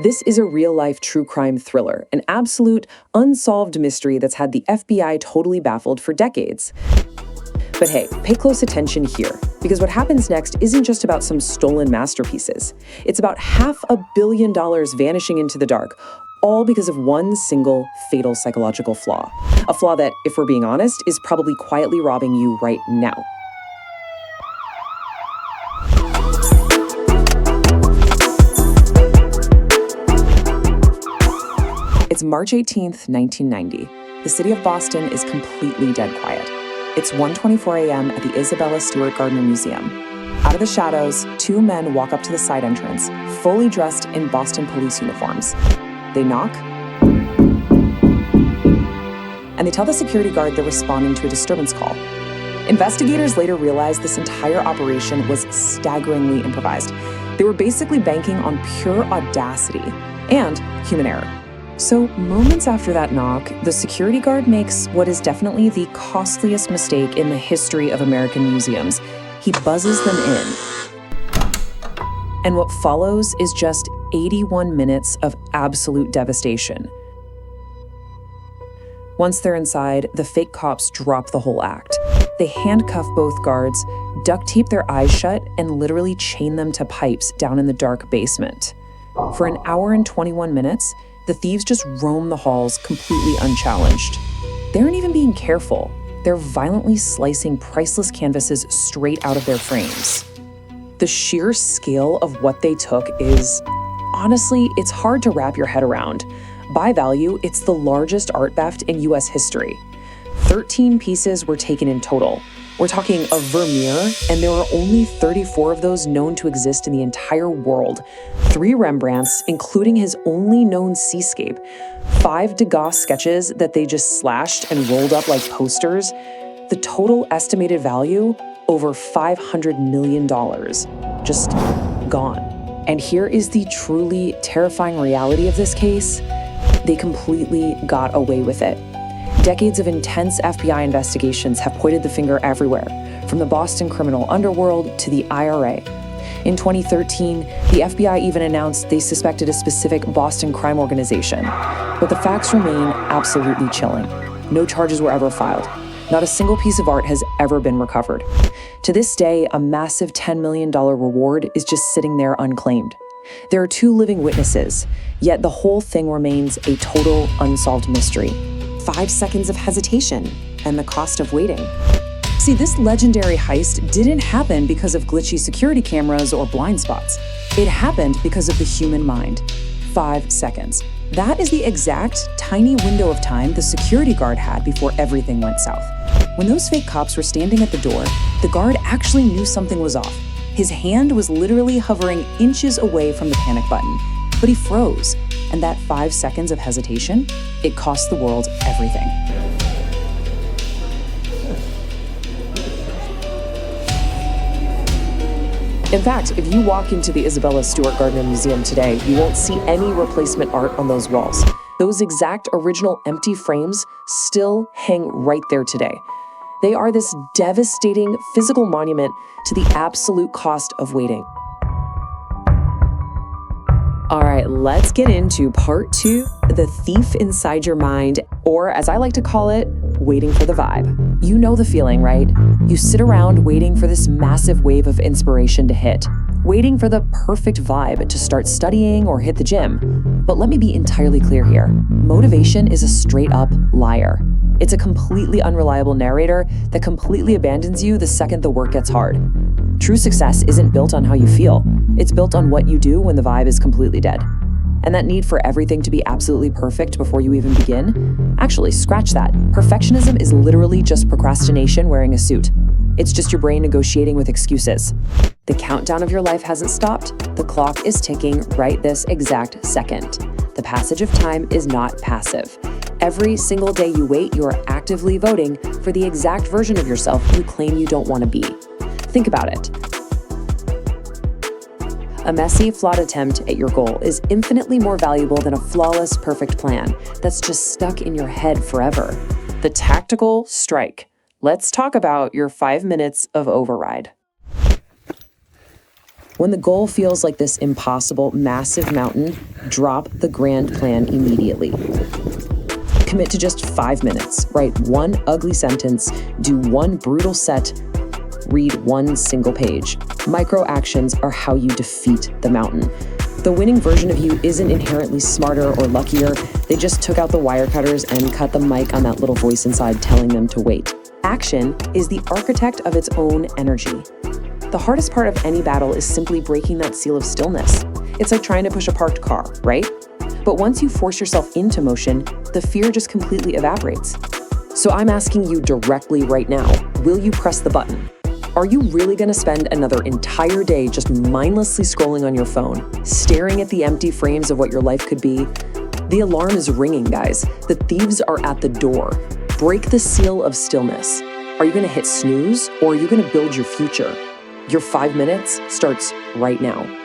This is a real-life true crime thriller, an absolute unsolved mystery that's had the FBI totally baffled for decades. But hey, pay close attention here, because what happens next isn't just about some stolen masterpieces. It's about $500 million vanishing into the dark, all because of one single fatal psychological flaw. A flaw that, if we're being honest, is probably quietly robbing you right now. It's March 18th, 1990. The city of Boston is completely dead quiet. It's 1:24 a.m. at the Isabella Stewart Gardner Museum. Out of the shadows, two men walk up to the side entrance, fully dressed in Boston police uniforms. They knock, and they tell the security guard they're responding to a disturbance call. Investigators later realized this entire operation was staggeringly improvised. They were basically banking on pure audacity and human error. So, moments after that knock, the security guard makes what is definitely the costliest mistake in the history of American museums. He buzzes them in. And what follows is just 81 minutes of absolute devastation. Once they're inside, the fake cops drop the whole act. They handcuff both guards, duct tape their eyes shut, and literally chain them to pipes down in the dark basement. For an hour and 21 minutes, the thieves just roam the halls completely unchallenged. They aren't even being careful. They're violently slicing priceless canvases straight out of their frames. The sheer scale of what they took is, honestly, it's hard to wrap your head around. By value, it's the largest art theft in US history. 13 pieces were taken in total. We're talking a Vermeer, and there are only 34 of those known to exist in the entire world. 3 Rembrandts, including his only known seascape. 5 Degas sketches that they just slashed and rolled up like posters. The total estimated value, over $500 million. Just gone. And here is the truly terrifying reality of this case. They completely got away with it. Decades of intense FBI investigations have pointed the finger everywhere, from the Boston criminal underworld to the IRA. In 2013, the FBI even announced they suspected a specific Boston crime organization. But the facts remain absolutely chilling. No charges were ever filed. Not a single piece of art has ever been recovered. To this day, a massive $10 million reward is just sitting there unclaimed. There are 2 living witnesses, yet the whole thing remains a total unsolved mystery. 5 seconds of hesitation and the cost of waiting. See, this legendary heist didn't happen because of glitchy security cameras or blind spots. It happened because of the human mind. 5 seconds. That is the exact tiny window of time the security guard had before everything went south. When those fake cops were standing at the door, the guard actually knew something was off. His hand was literally hovering inches away from the panic button, but he froze. And that 5 seconds of hesitation, it cost the world everything. In fact, if you walk into the Isabella Stewart Gardner Museum today, you won't see any replacement art on those walls. Those exact original empty frames still hang right there today. They are this devastating physical monument to the absolute cost of waiting. All right, let's get into part 2, the thief inside your mind, or as I like to call it, waiting for the vibe. You know the feeling, right? You sit around waiting for this massive wave of inspiration to hit, waiting for the perfect vibe to start studying or hit the gym. But let me be entirely clear here. Motivation is a straight-up liar. It's a completely unreliable narrator that completely abandons you the second the work gets hard. True success isn't built on how you feel. It's built on what you do when the vibe is completely dead. And that need for everything to be absolutely perfect before you even begin? Actually, scratch that. Perfectionism is literally just procrastination wearing a suit. It's just your brain negotiating with excuses. The countdown of your life hasn't stopped. The clock is ticking right this exact second. The passage of time is not passive. Every single day you wait, you are actively voting for the exact version of yourself you claim you don't want to be. Think about it. A messy, flawed attempt at your goal is infinitely more valuable than a flawless, perfect plan that's just stuck in your head forever. The tactical strike. Let's talk about your 5 minutes of override. When the goal feels like this impossible, massive mountain, drop the grand plan immediately. Commit to just 5 minutes. Write one ugly sentence, do one brutal set, read one single page. Micro actions are how you defeat the mountain. The winning version of you isn't inherently smarter or luckier. They just took out the wire cutters and cut the mic on that little voice inside telling them to wait. Action is the architect of its own energy. The hardest part of any battle is simply breaking that seal of stillness. It's like trying to push a parked car, right? But once you force yourself into motion, the fear just completely evaporates. So I'm asking you directly right now, will you press the button? Are you really going to spend another entire day just mindlessly scrolling on your phone, staring at the empty frames of what your life could be? The alarm is ringing, guys. The thieves are at the door. Break the seal of stillness. Are you going to hit snooze, or are you going to build your future? Your 5 minutes starts right now.